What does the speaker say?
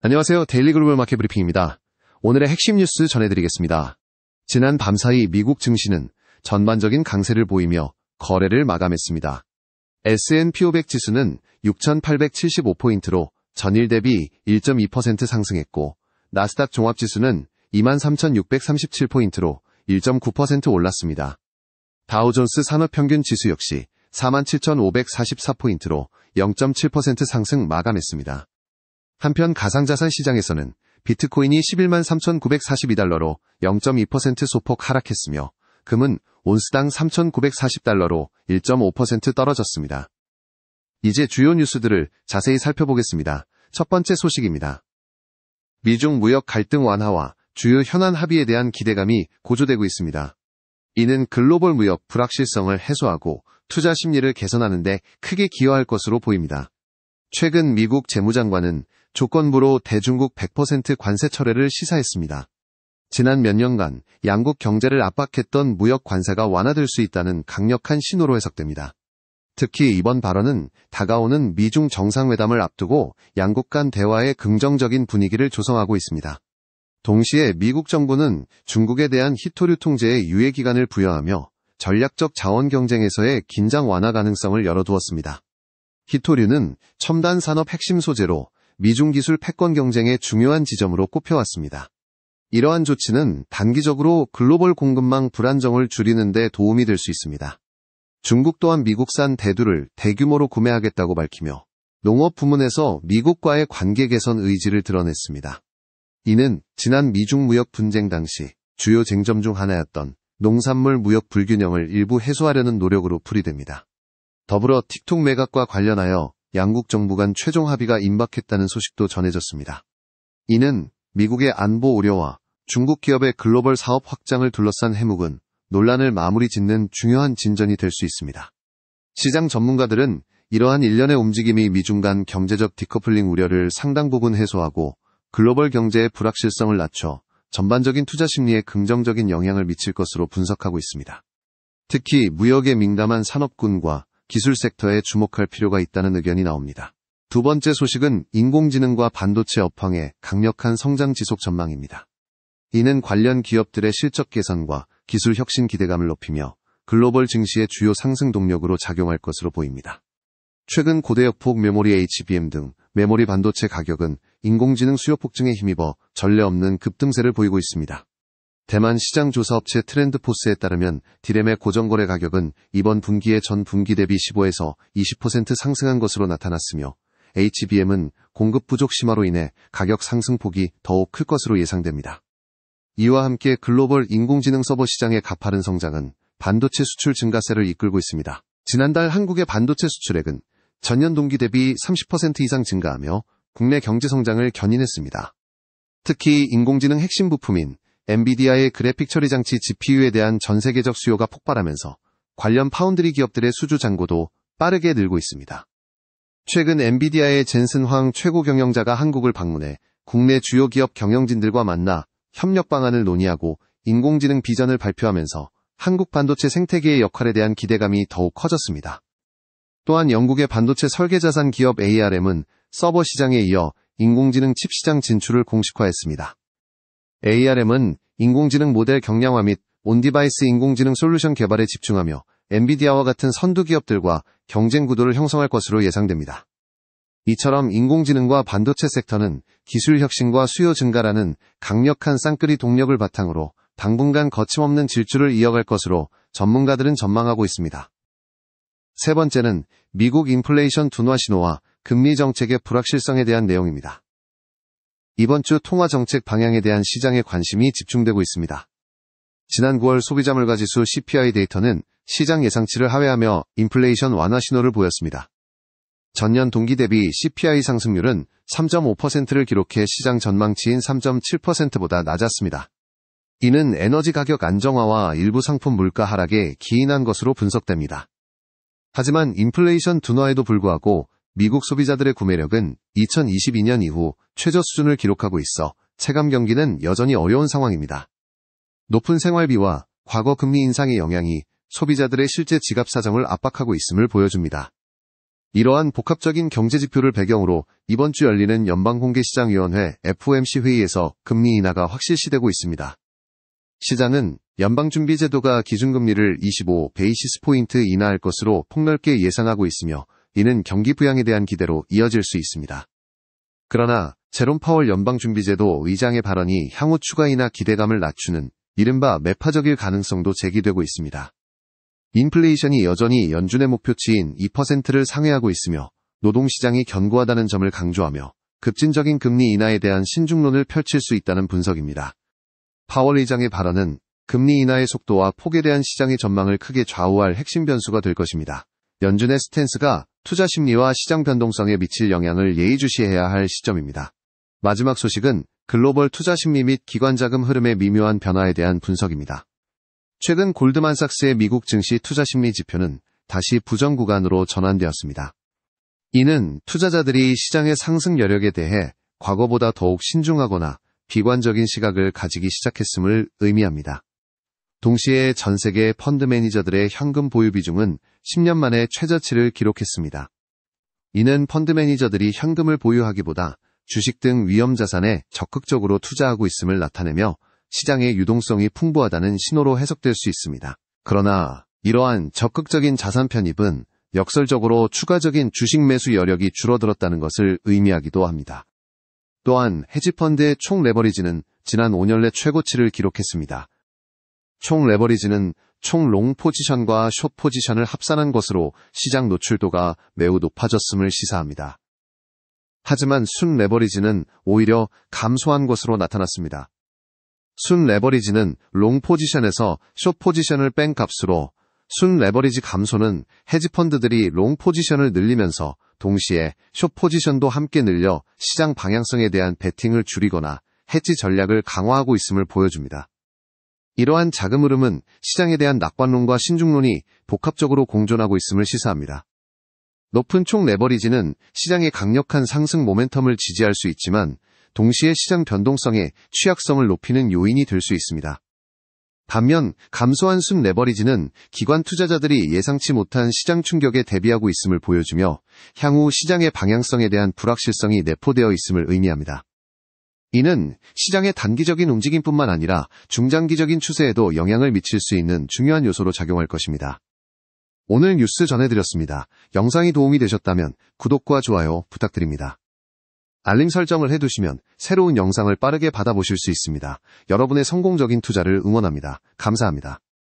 안녕하세요. 데일리 글로벌 마켓 브리핑입니다. 오늘의 핵심 뉴스 전해드리겠습니다. 지난 밤사이 미국 증시는 전반적인 강세를 보이며 거래를 마감했습니다. S&P 500 지수는 6,875포인트로 전일 대비 1.2% 상승했고, 나스닥 종합지수는 23,637포인트로 1.9% 올랐습니다. 다우존스 산업평균지수 역시 47,544포인트로 0.7% 상승 마감했습니다. 한편 가상자산 시장에서는 비트코인이 11만 3,942달러로 0.2% 소폭 하락했으며, 금은 온스당 3,940달러로 1.5% 떨어졌습니다. 이제 주요 뉴스들을 자세히 살펴보겠습니다. 첫 번째 소식입니다. 미중 무역 갈등 완화와 주요 현안 합의에 대한 기대감이 고조되고 있습니다. 이는 글로벌 무역 불확실성을 해소하고 투자 심리를 개선하는 데 크게 기여할 것으로 보입니다. 최근 미국 재무장관은 조건부로 대중국 100% 관세 철회를 시사했습니다. 지난 몇 년간 양국 경제를 압박했던 무역 관세가 완화될 수 있다는 강력한 신호로 해석됩니다. 특히 이번 발언은 다가오는 미중 정상회담을 앞두고 양국 간 대화의 긍정적인 분위기를 조성하고 있습니다. 동시에 미국 정부는 중국에 대한 희토류 통제에 유예 기간을 부여하며 전략적 자원 경쟁에서의 긴장 완화 가능성을 열어두었습니다. 희토류는 첨단 산업 핵심 소재로 미중 기술 패권 경쟁의 중요한 지점으로 꼽혀왔습니다. 이러한 조치는 단기적으로 글로벌 공급망 불안정을 줄이는 데 도움이 될 수 있습니다. 중국 또한 미국산 대두를 대규모로 구매하겠다고 밝히며 농업 부문에서 미국과의 관계 개선 의지를 드러냈습니다. 이는 지난 미중 무역 분쟁 당시 주요 쟁점 중 하나였던 농산물 무역 불균형을 일부 해소하려는 노력으로 풀이됩니다. 더불어 틱톡 매각과 관련하여 양국 정부 간 최종 합의가 임박했다는 소식도 전해졌습니다. 이는 미국의 안보 우려와 중국 기업의 글로벌 사업 확장을 둘러싼 해묵은 논란을 마무리 짓는 중요한 진전이 될 수 있습니다. 시장 전문가들은 이러한 일련의 움직임이 미중 간 경제적 디커플링 우려를 상당 부분 해소하고 글로벌 경제의 불확실성을 낮춰 전반적인 투자 심리에 긍정적인 영향을 미칠 것으로 분석하고 있습니다. 특히 무역에 민감한 산업군과 기술 섹터에 주목할 필요가 있다는 의견이 나옵니다. 두 번째 소식은 인공지능과 반도체 업황의 강력한 성장 지속 전망입니다. 이는 관련 기업들의 실적 개선과 기술 혁신 기대감을 높이며 글로벌 증시의 주요 상승 동력으로 작용할 것으로 보입니다. 최근 고대역폭 메모리 HBM 등 메모리 반도체 가격은 인공지능 수요 폭증에 힘입어 전례 없는 급등세를 보이고 있습니다. 대만 시장조사업체 트렌드포스에 따르면 디램의 고정거래 가격은 이번 분기에 전 분기 대비 15에서 20% 상승한 것으로 나타났으며, HBM은 공급 부족 심화로 인해 가격 상승폭이 더욱 클 것으로 예상됩니다. 이와 함께 글로벌 인공지능 서버 시장의 가파른 성장은 반도체 수출 증가세를 이끌고 있습니다. 지난달 한국의 반도체 수출액은 전년 동기 대비 30% 이상 증가하며 국내 경제 성장을 견인했습니다. 특히 인공지능 핵심 부품인 엔비디아의 그래픽 처리 장치 GPU에 대한 전 세계적 수요가 폭발하면서 관련 파운드리 기업들의 수주 잔고도 빠르게 늘고 있습니다. 최근 엔비디아의 젠슨 황 최고 경영자가 한국을 방문해 국내 주요 기업 경영진들과 만나 협력 방안을 논의하고 인공지능 비전을 발표하면서 한국 반도체 생태계의 역할에 대한 기대감이 더욱 커졌습니다. 또한 영국의 반도체 설계 자산 기업 ARM은 서버 시장에 이어 인공지능 칩 시장 진출을 공식화했습니다. ARM은 인공지능 모델 경량화 및 온디바이스 인공지능 솔루션 개발에 집중하며 엔비디아와 같은 선두 기업들과 경쟁 구도를 형성할 것으로 예상됩니다. 이처럼 인공지능과 반도체 섹터는 기술 혁신과 수요 증가라는 강력한 쌍끌이 동력을 바탕으로 당분간 거침없는 질주를 이어갈 것으로 전문가들은 전망하고 있습니다. 세 번째는 미국 인플레이션 둔화 신호와 금리 정책의 불확실성에 대한 내용입니다. 이번 주 통화 정책 방향에 대한 시장의 관심이 집중되고 있습니다. 지난 9월 소비자 물가지수 CPI 데이터는 시장 예상치를 하회하며 인플레이션 완화 신호를 보였습니다. 전년 동기 대비 CPI 상승률은 3.5%를 기록해 시장 전망치인 3.7%보다 낮았습니다. 이는 에너지 가격 안정화와 일부 상품 물가 하락에 기인한 것으로 분석됩니다. 하지만 인플레이션 둔화에도 불구하고 미국 소비자들의 구매력은 2022년 이후 최저 수준을 기록하고 있어 체감 경기는 여전히 어려운 상황입니다. 높은 생활비와 과거 금리 인상의 영향이 소비자들의 실제 지갑 사정을 압박하고 있음을 보여줍니다. 이러한 복합적인 경제지표를 배경으로 이번 주 열리는 연방공개시장위원회 FOMC 회의에서 금리 인하가 확실시되고 있습니다. 시장은 연방준비제도가 기준금리를 25 베이시스 포인트 인하할 것으로 폭넓게 예상하고 있으며 이는 경기 부양에 대한 기대로 이어질 수 있습니다. 그러나 제롬 파월 연방준비제도 의장의 발언이 향후 추가 인하 기대감을 낮추는 이른바 매파적일 가능성도 제기되고 있습니다. 인플레이션이 여전히 연준의 목표치인 2%를 상회하고 있으며 노동시장이 견고하다는 점을 강조하며 급진적인 금리 인하에 대한 신중론을 펼칠 수 있다는 분석입니다. 파월 의장의 발언은 금리 인하의 속도와 폭에 대한 시장의 전망을 크게 좌우할 핵심 변수가 될 것입니다. 연준의 스탠스가 투자 심리와 시장 변동성에 미칠 영향을 예의주시해야 할 시점입니다. 마지막 소식은 글로벌 투자 심리 및 기관 자금 흐름의 미묘한 변화에 대한 분석입니다. 최근 골드만삭스의 미국 증시 투자 심리 지표는 다시 부정 구간으로 전환되었습니다. 이는 투자자들이 시장의 상승 여력에 대해 과거보다 더욱 신중하거나 비관적인 시각을 가지기 시작했음을 의미합니다. 동시에 전 세계 펀드 매니저들의 현금 보유 비중은 10년 만에 최저치를 기록했습니다. 이는 펀드 매니저들이 현금을 보유하기보다 주식 등 위험 자산에 적극적으로 투자하고 있음을 나타내며 시장의 유동성이 풍부하다는 신호로 해석될 수 있습니다. 그러나 이러한 적극적인 자산 편입은 역설적으로 추가적인 주식 매수 여력이 줄어들었다는 것을 의미하기도 합니다. 또한 헤지펀드의 총 레버리지는 지난 5년 내 최고치를 기록했습니다. 총 레버리지는 총 롱 포지션과 숏 포지션을 합산한 것으로 시장 노출도가 매우 높아졌음을 시사합니다. 하지만 순 레버리지는 오히려 감소한 것으로 나타났습니다. 순 레버리지는 롱 포지션에서 숏 포지션을 뺀 값으로 순 레버리지 감소는 헤지펀드들이 롱 포지션을 늘리면서 동시에 숏 포지션도 함께 늘려 시장 방향성에 대한 베팅을 줄이거나 해지 전략을 강화하고 있음을 보여줍니다. 이러한 자금 흐름은 시장에 대한 낙관론과 신중론이 복합적으로 공존하고 있음을 시사합니다. 높은 총 레버리지는 시장의 강력한 상승 모멘텀을 지지할 수 있지만 동시에 시장 변동성의 취약성을 높이는 요인이 될 수 있습니다. 반면 감소한 순 레버리지는 기관 투자자들이 예상치 못한 시장 충격에 대비하고 있음을 보여주며 향후 시장의 방향성에 대한 불확실성이 내포되어 있음을 의미합니다. 이는 시장의 단기적인 움직임뿐만 아니라 중장기적인 추세에도 영향을 미칠 수 있는 중요한 요소로 작용할 것입니다. 오늘 뉴스 전해드렸습니다. 영상이 도움이 되셨다면 구독과 좋아요 부탁드립니다. 알림 설정을 해두시면 새로운 영상을 빠르게 받아보실 수 있습니다. 여러분의 성공적인 투자를 응원합니다. 감사합니다.